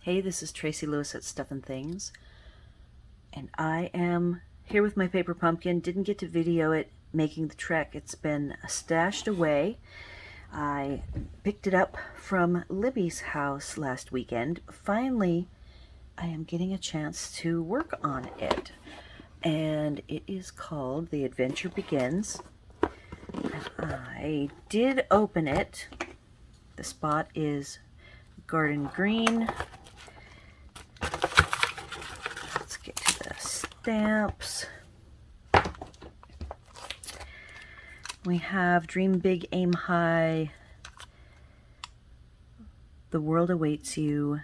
Hey, this is Tracy Lewis at Stuff and Things, and I am here with my paper pumpkin. Didn't get to video it making the trek. It's been stashed away. I picked it up from Libby's house last weekend. Finally, I am getting a chance to work on it, and it is called The Adventure Begins. And I did open it. The spot is garden green. Let's get to the stamps. We have Dream Big, Aim High, The World Awaits You,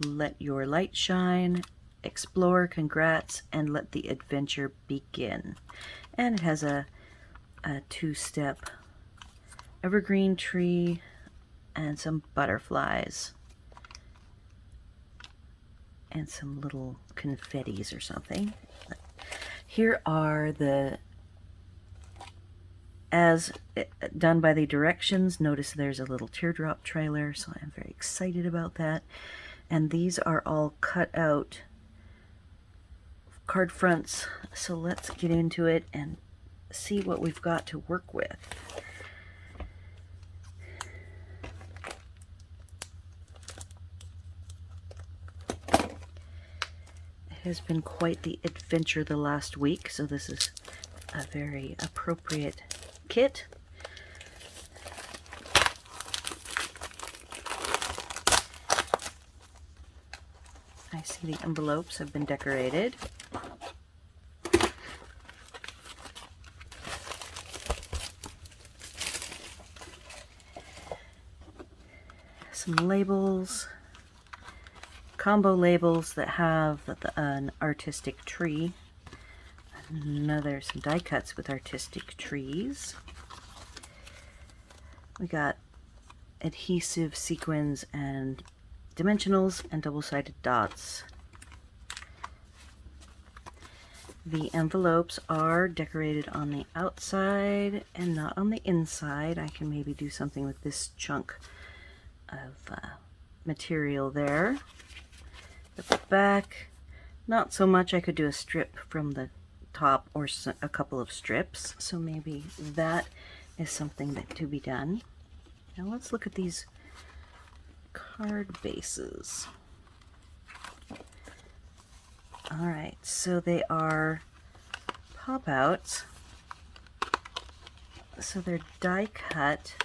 Let Your Light Shine, Explore, Congrats, and Let the Adventure Begin. And it has a two-step evergreen tree and some butterflies and some little confettis or something. Here are the, as done by the directions. Notice there's a little teardrop trailer, so I'm very excited about that. And these are all cut out card fronts, so let's get into it and see what we've got to work with. It has been quite the adventure the last week, so this is a very appropriate kit. I see the envelopes have been decorated. Some labels, combo labels that have an artistic tree. Some die cuts with artistic trees. We got adhesive sequins and dimensionals and double-sided dots. The envelopes are decorated on the outside and not on the inside. I can maybe do something with this chunk of material there. The back, not so much. I could do a strip from the top or a couple of strips, so maybe that is something that to be done. Now let's look at these card bases. All right, so they are pop outs, so they're die cut.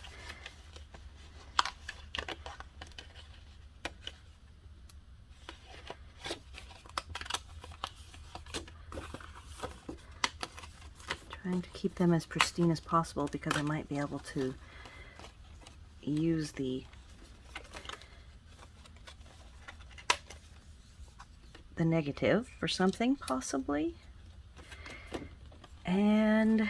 Trying to keep them as pristine as possible because I might be able to use the negative for something possibly. And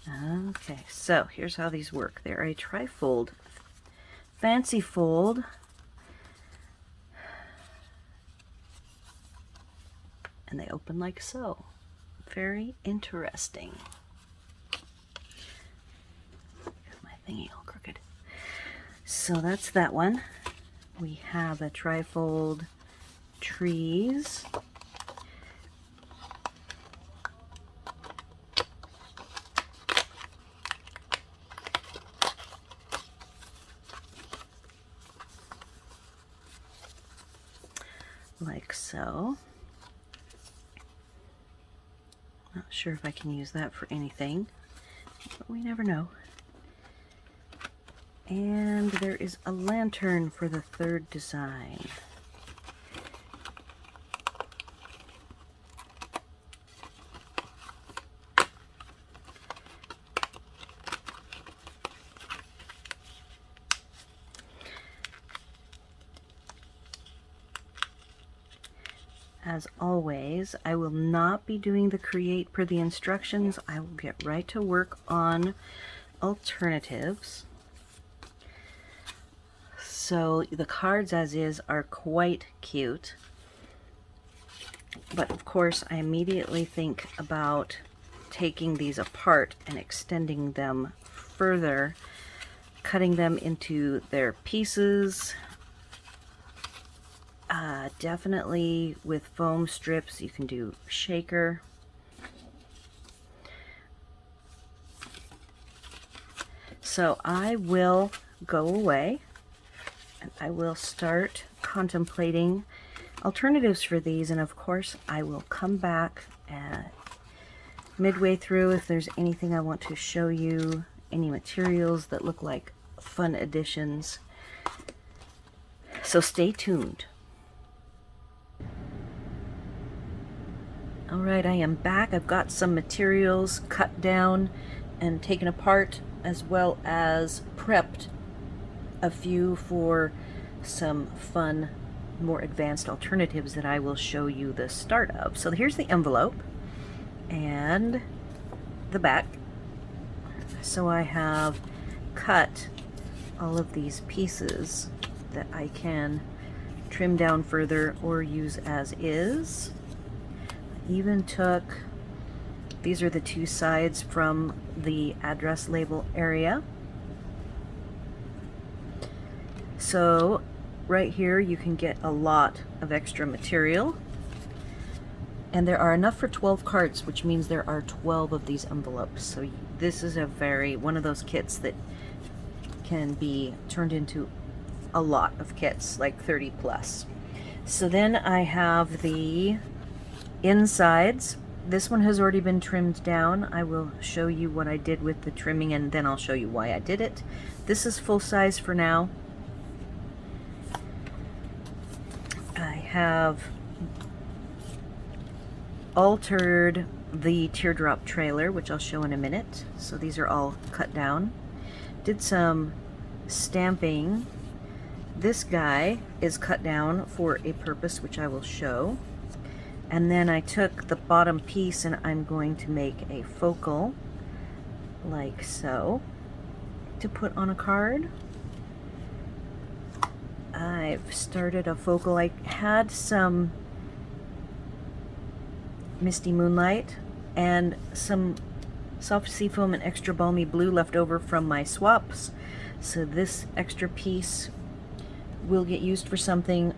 okay, so here's how these work. They're a trifold, fancy fold, and they open like so. Very interesting. Got my thingy all crooked. So that's that one. We have a trifold trees. Like so. Not sure if I can use that for anything, but we never know. And there is a lantern for the third design. As always, I will not be doing the create per the instructions. I will get right to work on alternatives. So the cards as is are quite cute, but of course I immediately think about taking these apart and extending them further, cutting them into their pieces, Definitely with foam strips, you can do shaker. So I will go away and I will start contemplating alternatives for these, and of course I will come back midway through if there's anything I want to show you, any materials that look like fun additions. So stay tuned. Alright, I am back. I've got some materials cut down and taken apart, as well as prepped a few for some fun, more advanced alternatives that I will show you the start of. So here's the envelope and the back. So I have cut all of these pieces that I can trim down further or use as is. Even took, these are the two sides from the address label area. So right here you can get a lot of extra material, and there are enough for 12 cards, which means there are 12 of these envelopes. So this is one of those kits that can be turned into a lot of kits, like 30 plus. So then I have the insides. This one has already been trimmed down. I will show you what I did with the trimming, and then I'll show you why I did it. This is full size for now. I have altered the teardrop trailer, which I'll show in a minute. So these are all cut down. Did some stamping. This guy is cut down for a purpose which I will show. And then I took the bottom piece and I'm going to make a focal, like so, to put on a card. I've started a focal. I had some Misty Moonlight and some soft seafoam and extra balmy blue left over from my swaps. So this extra piece will get used for something.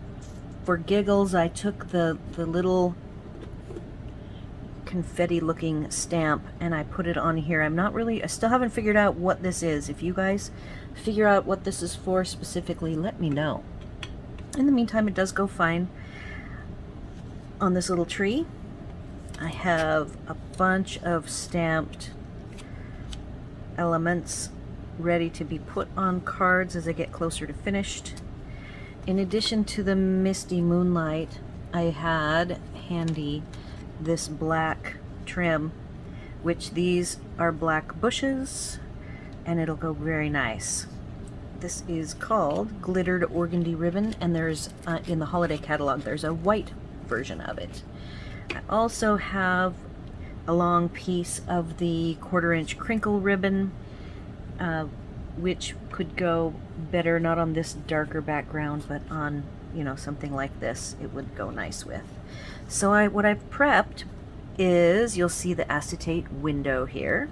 For giggles, I took the little confetti looking stamp and I put it on here. I still haven't figured out what this is. If you guys figure out what this is for specifically, let me know. In the meantime, it does go fine on this little tree. I have a bunch of stamped elements ready to be put on cards as I get closer to finished. In addition to the Misty Moonlight, I had handy this black trim, which these are black bushes, and it'll go very nice. This is called Glittered Organdy Ribbon, and there's in the holiday catalog there's a white version of it. I also have a long piece of the 1/4" crinkle ribbon, which could go better not on this darker background, but on, you know, something like this. It would go nice with. So what I've prepped is, you'll see the acetate window here.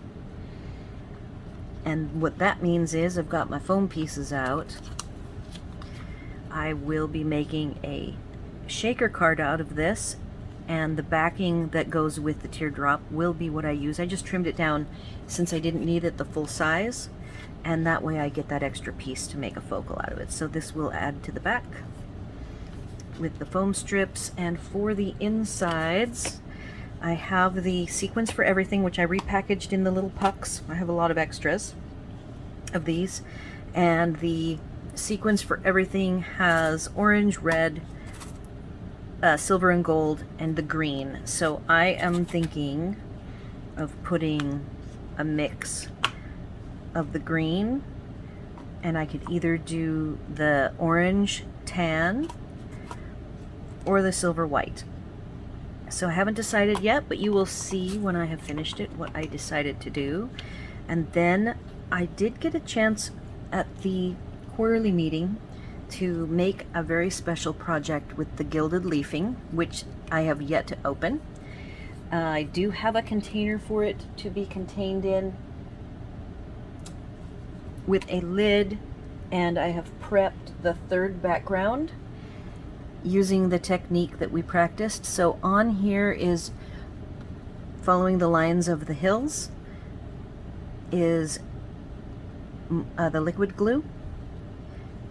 And what that means is I've got my foam pieces out. I will be making a shaker card out of this, and the backing that goes with the teardrop will be what I use. I just trimmed it down since I didn't need it the full size, and that way I get that extra piece to make a focal out of it. So this will add to the back with the foam strips. And for the insides, I have the sequins for everything, which I repackaged in the little pucks. I have a lot of extras of these, and the sequins for everything has orange, red, silver and gold, and the green. So I am thinking of putting a mix of the green, and I could either do the orange tan or the silver white. So I haven't decided yet, but you will see when I have finished it what I decided to do. And then I did get a chance at the quarterly meeting to make a very special project with the gilded leafing, which I have yet to open. I do have a container for it to be contained in with a lid, and I have prepped the third background using the technique that we practiced. So on here is following the lines of the hills is the liquid glue.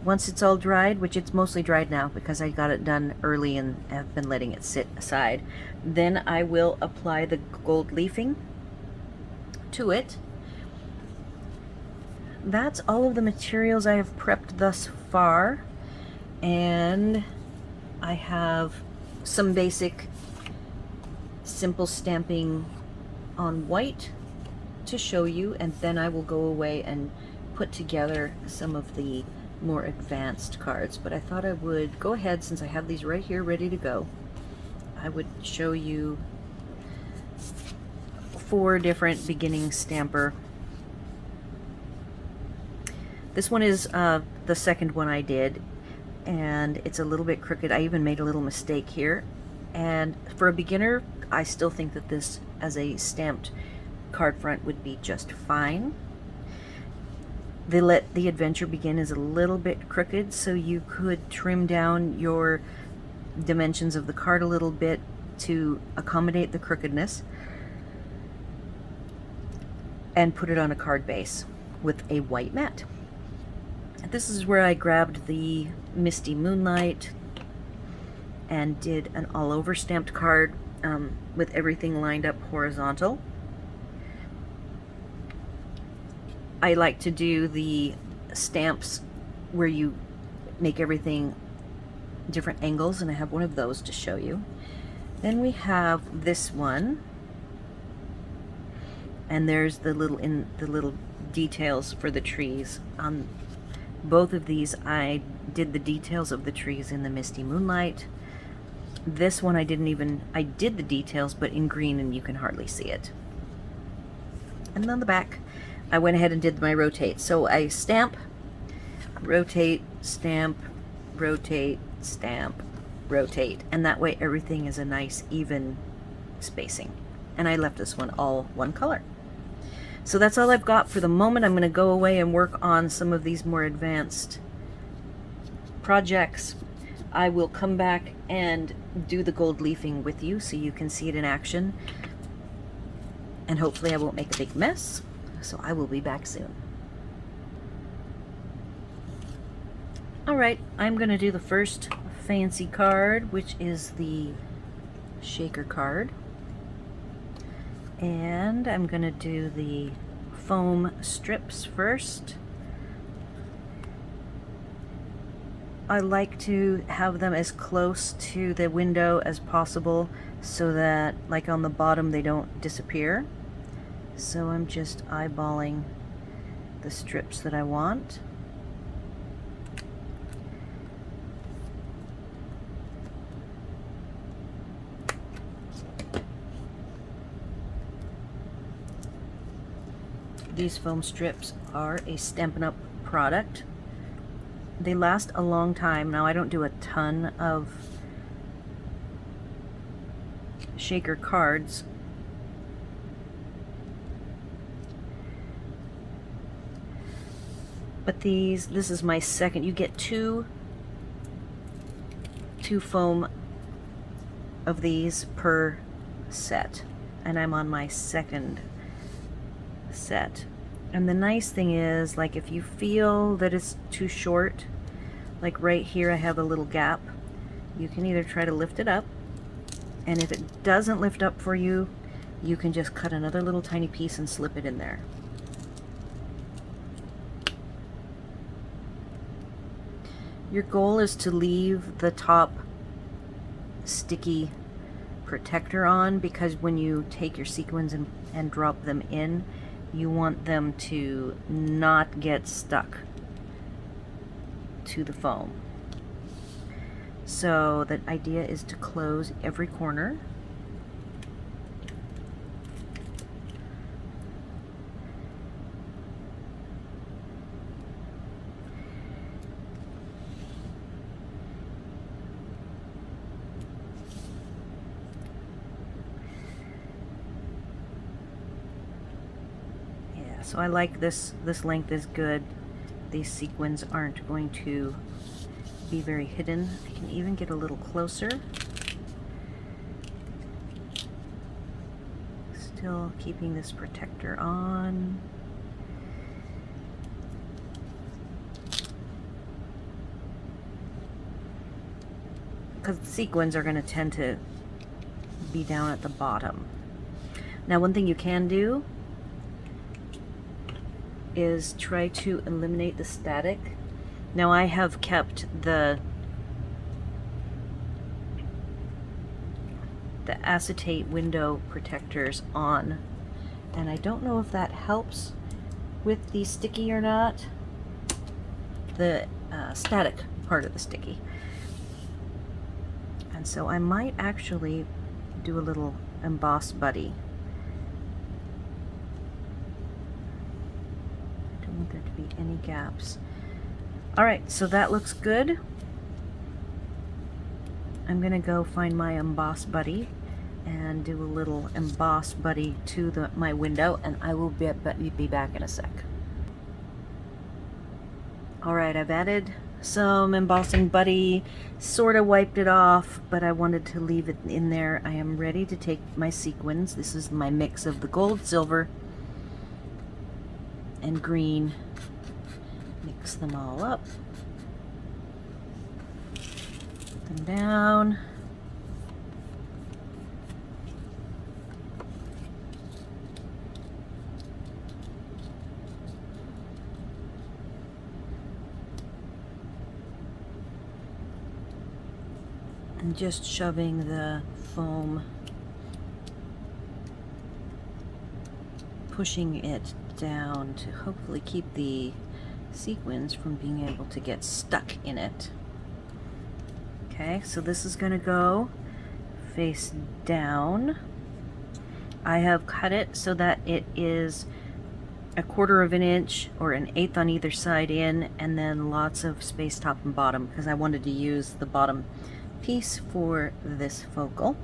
Once it's all dried, which it's mostly dried now because I got it done early and have been letting it sit aside, then I will apply the gold leafing to it. That's all of the materials I have prepped thus far, and I have some basic simple stamping on white to show you, and then I will go away and put together some of the more advanced cards. But I thought I would go ahead, since I have these right here ready to go, I would show you 4 different beginning stamper. This one is the second one I did, and it's a little bit crooked. I even made a little mistake here, and for a beginner I still think that this as a stamped card front would be just fine. The Let the Adventure Begin is a little bit crooked, so you could trim down your dimensions of the card a little bit to accommodate the crookedness and put it on a card base with a white mat. This is where I grabbed the Misty Moonlight and did an all-over stamped card with everything lined up horizontal. I like to do the stamps where you make everything different angles, and I have one of those to show you. Then we have this one, and there's the little details for the trees. On both of these I did the details of the trees in the Misty Moonlight. This one I did the details, but in green, and you can hardly see it. And on the back I went ahead and did my rotate. So I stamp, rotate, stamp, rotate, stamp, rotate, and that way everything is a nice even spacing. And I left this one all one color. So that's all I've got for the moment. I'm going to go away and work on some of these more advanced projects. I will come back and do the gold leafing with you so you can see it in action. And hopefully I won't make a big mess. So I will be back soon. Alright, I'm going to do the first fancy card, which is the shaker card. And I'm going to do the foam strips first. I like to have them as close to the window as possible so that, like on the bottom, they don't disappear. So I'm just eyeballing the strips that I want. These foam strips are a Stampin' Up product. They last a long time. Now, I don't do a ton of shaker cards, but this is my second. You get two foam of these per set, and I'm on my second set. And the nice thing is, like, if you feel that it's too short, like right here I have a little gap, you can either try to lift it up, and if it doesn't lift up for you, you can just cut another little tiny piece and slip it in there. Your goal is to leave the top sticky protector on, because when you take your sequins and drop them in, you want them to not get stuck to the foam. So the idea is to close every corner. So I like this length is good. These sequins aren't going to be very hidden. I can even get a little closer. Still keeping this protector on. Because the sequins are going to tend to be down at the bottom. Now, one thing you can do is try to eliminate the static. Now, I have kept the acetate window protectors on, and I don't know if that helps with the sticky or not, the static part of the sticky. And so I might actually do a little emboss buddy. I don't want there to be any gaps. Alright, so that looks good. I'm gonna go find my emboss buddy and do a little emboss buddy to my window, and I will be back in a sec. Alright, I've added some embossing buddy, sort of wiped it off, but I wanted to leave it in there. I am ready to take my sequins. This is my mix of the gold, silver, and green. Mix them all up. Put them down. And just shoving the foam, pushing it down to hopefully keep the sequins from being able to get stuck in it. Okay, so this is going to go face down. I have cut it so that it is 1/4 of an inch or 1/8 on either side in, and then lots of space top and bottom, because I wanted to use the bottom piece for this focal.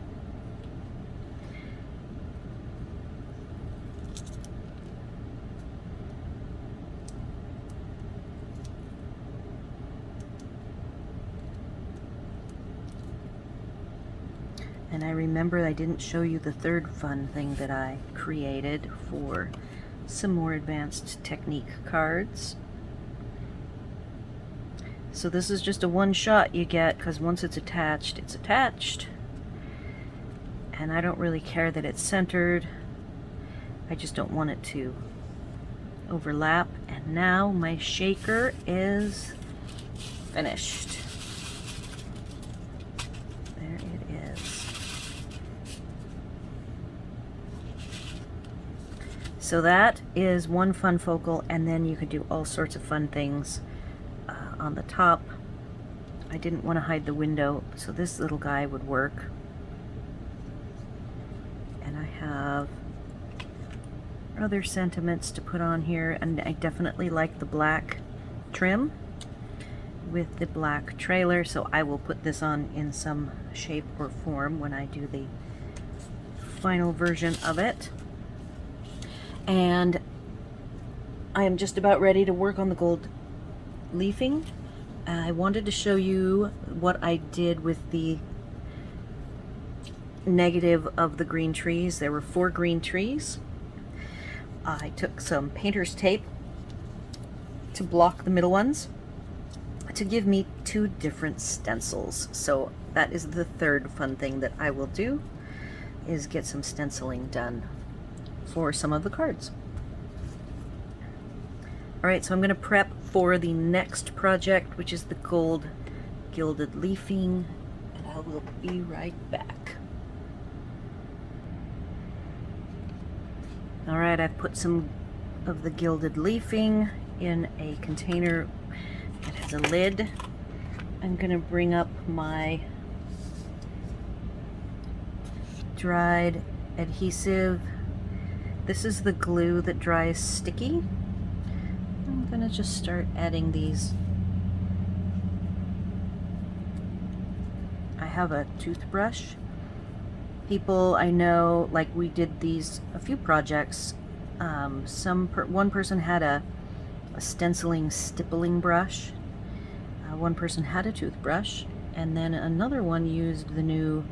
And I remember I didn't show you the third fun thing that I created for some more advanced technique cards. So this is just a one shot you get, because once it's attached, it's attached. And I don't really care that it's centered. I just don't want it to overlap. And now my shaker is finished. There it is. So that is one fun focal, and then you could do all sorts of fun things on the top. I didn't want to hide the window, so this little guy would work. And I have other sentiments to put on here, and I definitely like the black trim with the black trailer, so I will put this on in some shape or form when I do the final version of it. And I am just about ready to work on the gold leafing. I wanted to show you what I did with the negative of the green trees. There were 4 green trees. I took some painter's tape to block the middle ones to give me 2 different stencils. So that is the third fun thing that I will do, is get some stenciling done for some of the cards. Alright, so I'm going to prep for the next project, which is the gold gilded leafing, and I will be right back. Alright, I've put some of the gilded leafing in a container that has a lid. I'm going to bring up my dried adhesive. This is the glue that dries sticky. I'm going to just start adding these. I have a toothbrush. People I know, like we did these a few projects. One person had a stenciling stippling brush. One person had a toothbrush, and then another one used the new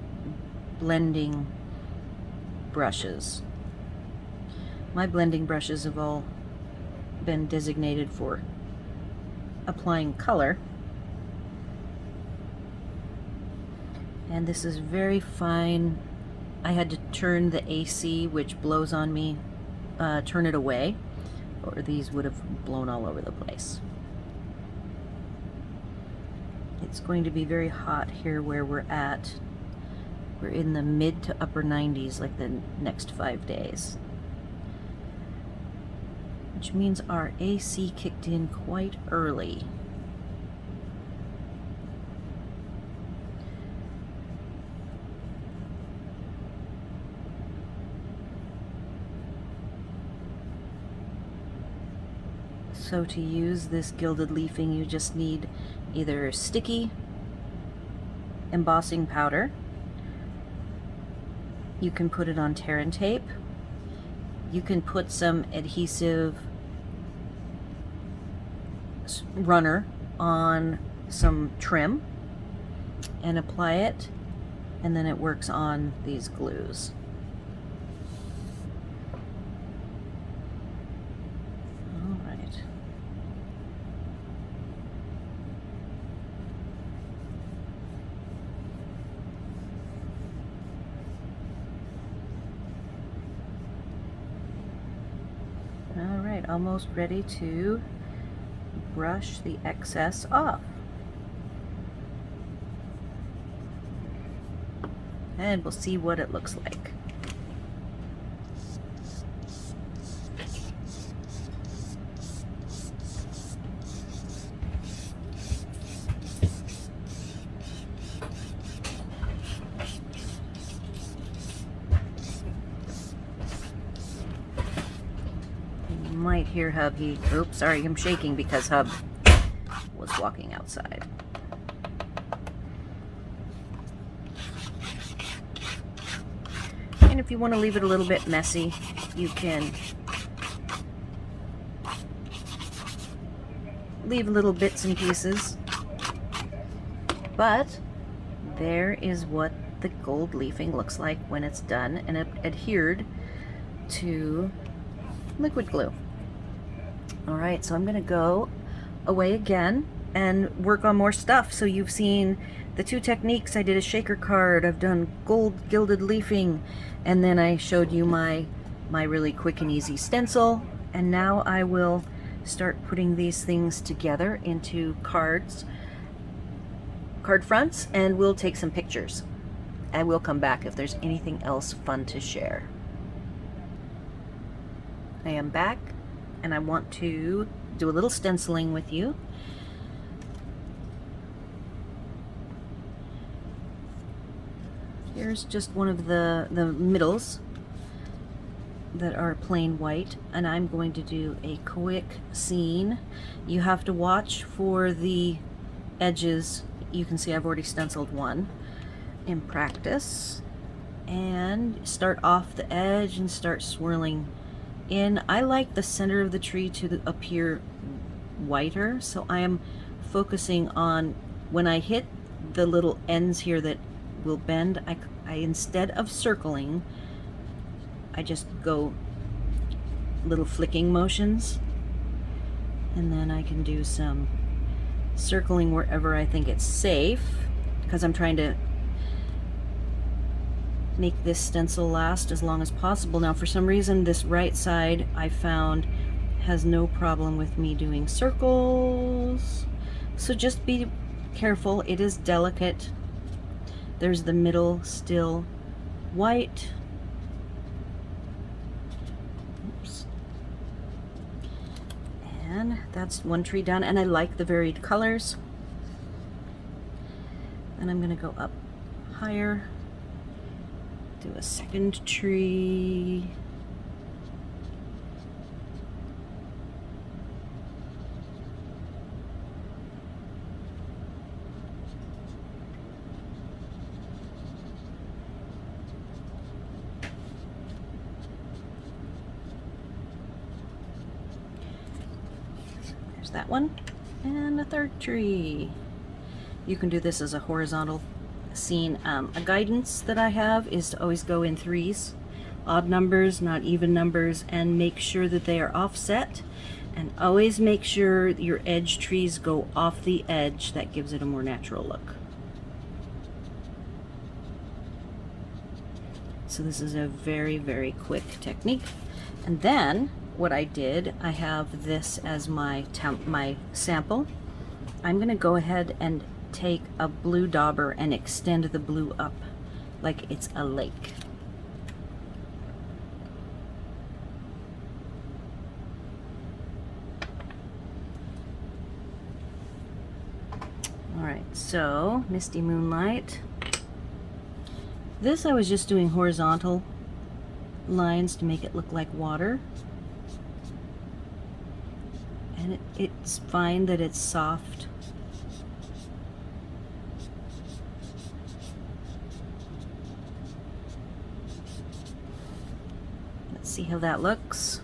blending brushes. My blending brushes have all been designated for applying color. And this is very fine. I had to turn the AC, which blows on me, turn it away, or these would have blown all over the place. It's going to be very hot here where we're at. We're in the mid to upper 90s like the next 5 days. Which means our AC kicked in quite early. So to use this gilded leafing, you just need either sticky embossing powder. You can put it on tear and tape. You can put some adhesive runner on some trim and apply it, and then it works on these glues. Alright, almost ready to brush the excess off. And we'll see what it looks like. Might hear Hub. Oops, sorry, I'm shaking because Hub was walking outside. And if you want to leave it a little bit messy, you can leave little bits and pieces. But there is what the gold leafing looks like when it's done and it adhered to liquid glue. Alright, so I'm going to go away again and work on more stuff. So you've seen the two techniques. I did a shaker card, I've done gold gilded leafing, and then I showed you my really quick and easy stencil. And now I will start putting these things together into card fronts, and we'll take some pictures. And we'll come back if there's anything else fun to share. I am back, and I want to do a little stenciling with you. Here's just one of the middles that are plain white, and I'm going to do a quick scene. You have to watch for the edges. You can see I've already stenciled one in practice, and start off the edge and start swirling in. I like the center of the tree to appear whiter, so I am focusing on when I hit the little ends here that will bend. I instead of circling, I just go little flicking motions, and then I can do some circling wherever I think it's safe, because I'm trying to make this stencil last as long as possible. Now for some reason this right side I found has no problem with me doing circles, so just be careful. It is delicate. There's the middle still white. Oops. And that's one tree done, and I like the varied colors. And I'm gonna go up higher, do a second tree. There's that one, and a third tree. You can do this as a horizontal scene. A guidance that I have is to always go in threes, odd numbers, not even numbers, and make sure that they are offset, and always make sure your edge trees go off the edge. That gives it a more natural look. So this is a very, very quick technique. And then what I did, I have this as my sample. I'm going to go ahead and take a blue dauber and extend the blue up like it's a lake. Alright, so Misty Moonlight. This I was just doing horizontal lines to make it look like water. And it's fine that it's soft. Let's see how that looks.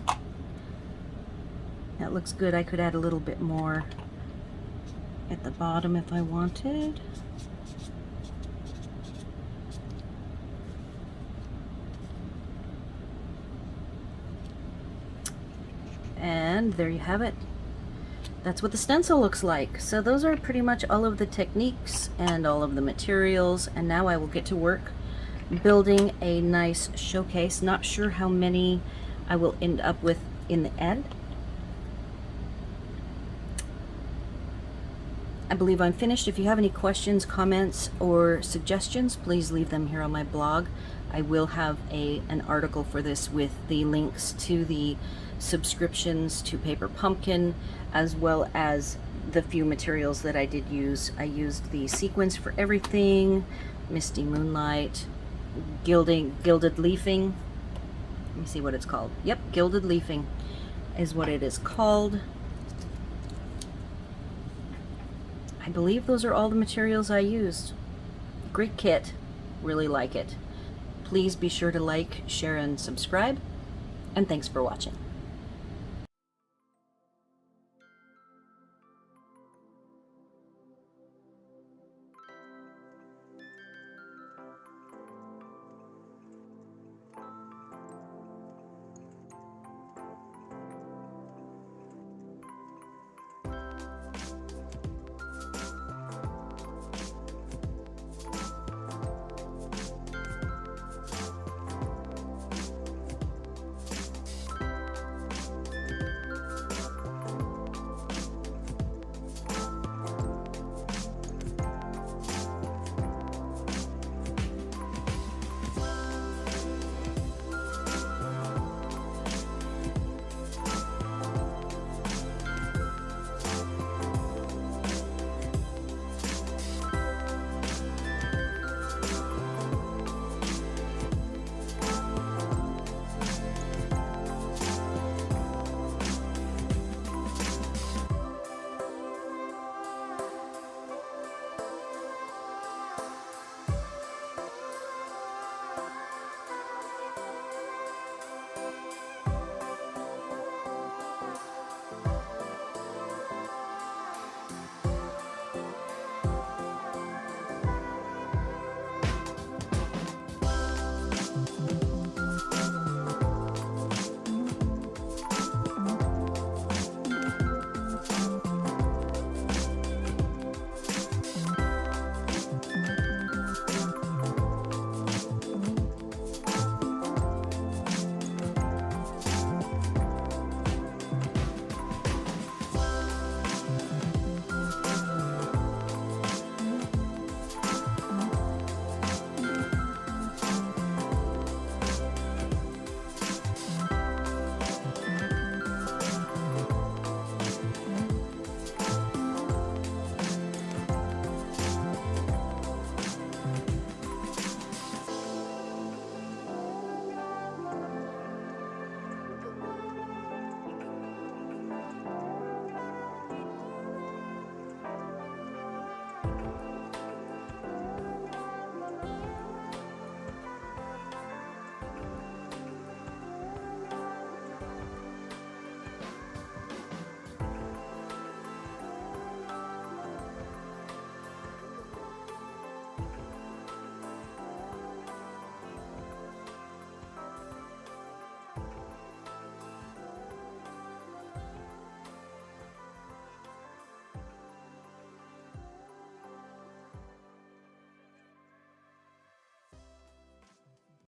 That looks good. I could add a little bit more at the bottom if I wanted. And there you have it. That's what the stencil looks like. So those are pretty much all of the techniques and all of the materials, and now I will get to work building a nice showcase. Not sure how many I will end up with in the end. I believe I'm finished. If you have any questions, comments, or suggestions, please leave them here on my blog. I will have an article for this with the links to the subscriptions to Paper Pumpkin, as well as the few materials that I did use. I used the sequins for everything, Misty Moonlight, gilded leafing. Let me see what it's called. Yep, gilded leafing is what it is called. I believe those are all the materials I used. Great kit. Really like it. Please be sure to like, share, and subscribe. And thanks for watching.